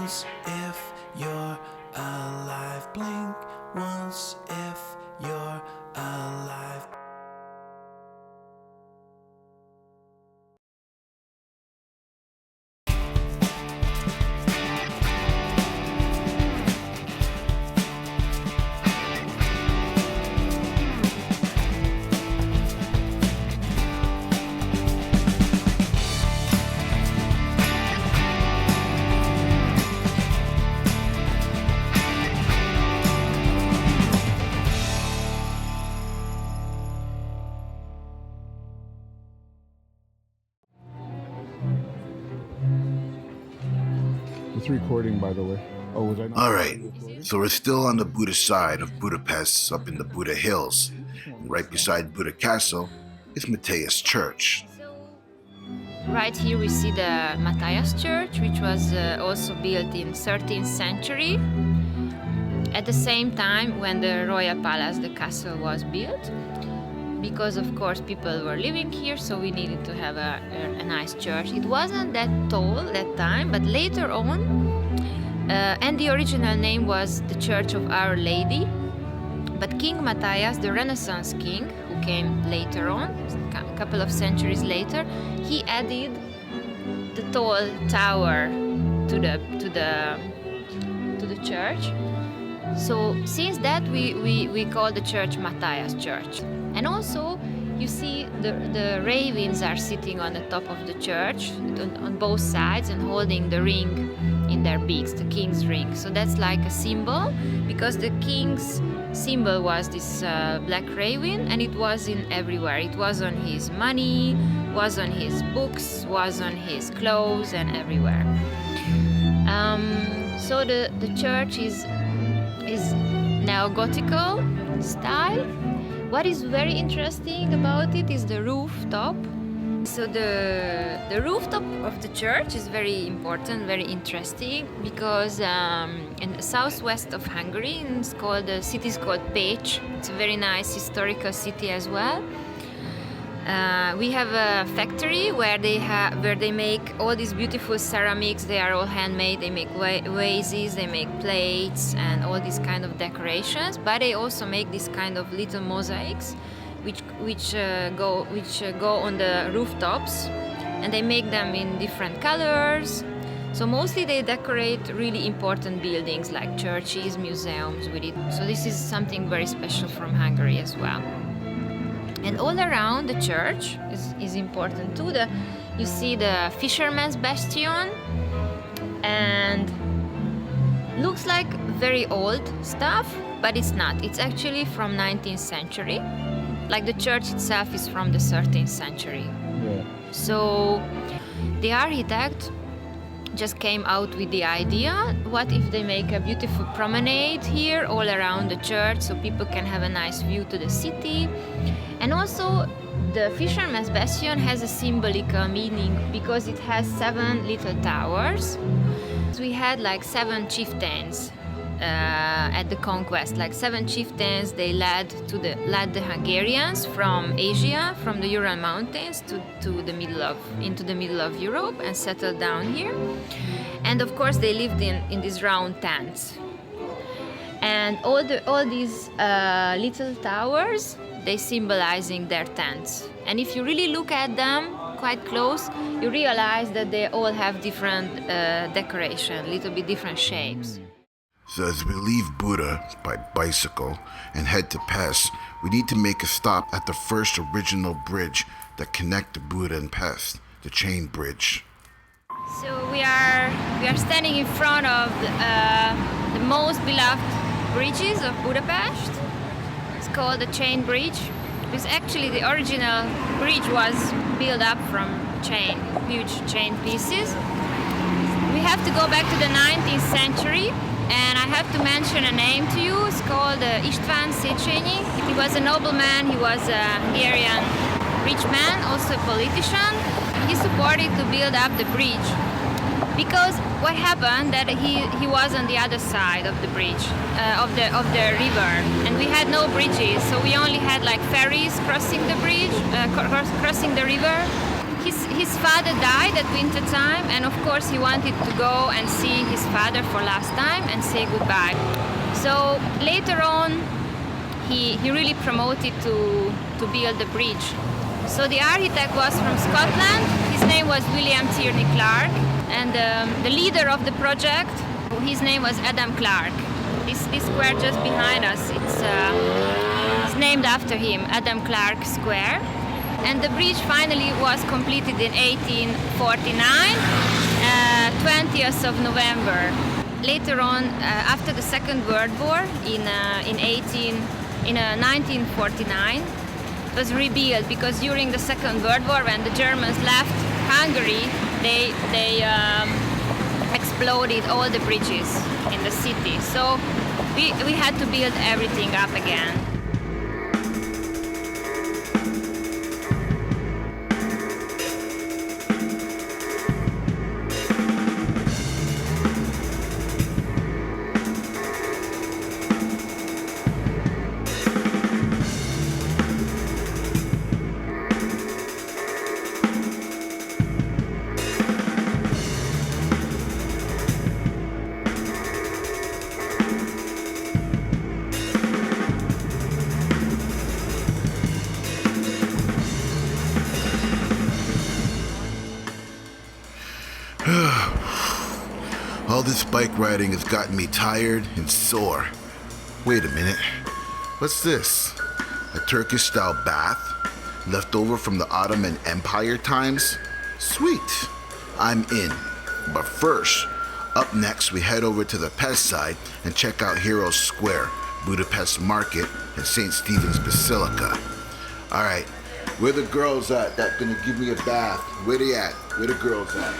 once if you're alive. Blink once if you're alive. It's recording, by the way. Oh, was I not? All right, so we're still on the Buddhist side of Budapest, up in the Buda Hills. And right beside Buda Castle is Matayas Church. Right here we see the Matayas Church, which was also built in 13th century. At the same time when the royal palace, the castle, was built. Because of course people were living here, so we needed to have a nice church. It wasn't that tall that time, but later on, and the original name was the Church of Our Lady. But King Matayas, the Renaissance king, who came later on, a couple of centuries later, he added the tall tower to the church. So since that we call the church Matayas Church. And also you see the ravens are sitting on the top of the church on both sides and holding the ring in their beaks, the king's ring. So that's like a symbol, because the king's symbol was this black raven, and it was in everywhere. It was on his money, was on his books, was on his clothes, and everywhere. So the church is neo-Gothical style. What is very interesting about it is the rooftop. So the rooftop of the church is very important, very interesting, because in the southwest of Hungary, the city is called Pécs. It's a very nice historical city as well. We have a factory where they make all these beautiful ceramics. They are all handmade. They make vases, they make plates, and all these kind of decorations. But they also make these kind of little mosaics, which go on the rooftops, and they make them in different colors. So mostly they decorate really important buildings like churches, museums with it. So this is something very special from Hungary as well. And all around the church is important too. You see the fisherman's bastion, and looks like very old stuff, but it's not. It's actually from 19th century. Like the church itself is from the 13th century. Yeah. So the architect just came out with the idea, what if they make a beautiful promenade here all around the church so people can have a nice view to the city. And also the fisherman's bastion has a symbolical meaning because it has 7 little towers. So we had like 7 chieftains at the conquest, like 7 chieftains. They led the Hungarians from Asia, from the Ural Mountains into the middle of Europe, and settled down here. And of course they lived in these round tents. And all these little towers, they symbolizing their tents. And if you really look at them quite close, you realize that they all have different decoration, a little bit different shapes. So as we leave Buda by bicycle and head to Pest, we need to make a stop at the first original bridge that connected Buda and Pest, the chain bridge. So we are standing in front of the most beloved bridges of Budapest. It's called the chain bridge, because actually the original bridge was built up from huge chain pieces. We have to go back to the 19th century. And I have to mention a name to you. It's called István Széchenyi. He was a nobleman, he was a Hungarian rich man, also a politician. He supported to build up the bridge. Because what happened that he was on the other side of the bridge, of the river, and we had no bridges, so we only had like ferries crossing the bridge, crossing the river. his father died at winter time, and of course he wanted to go and see his father for last time and say goodbye. So later on, he really promoted to build the bridge. So the architect was from Scotland. His name was William Tierney Clark, and the leader of the project, his name was Adam Clark. This square just behind us, it's named after him, Adam Clark Square. And the bridge finally was completed in 1849, 20th of November. Later on, after the Second World War, in 1949, it was rebuilt because during the Second World War, when the Germans left Hungary, they exploded all the bridges in the city. So we had to build everything up again. All this bike riding has gotten me tired and sore. Wait a minute. What's this? A Turkish-style bath? Left over from the Ottoman Empire times? Sweet. I'm in. But first, up next we head over to the Pest side and check out Heroes Square, Budapest Market, and St. Stephen's Basilica. Alright, where the girls at that gonna give me a bath? Where they at? Where the girls at?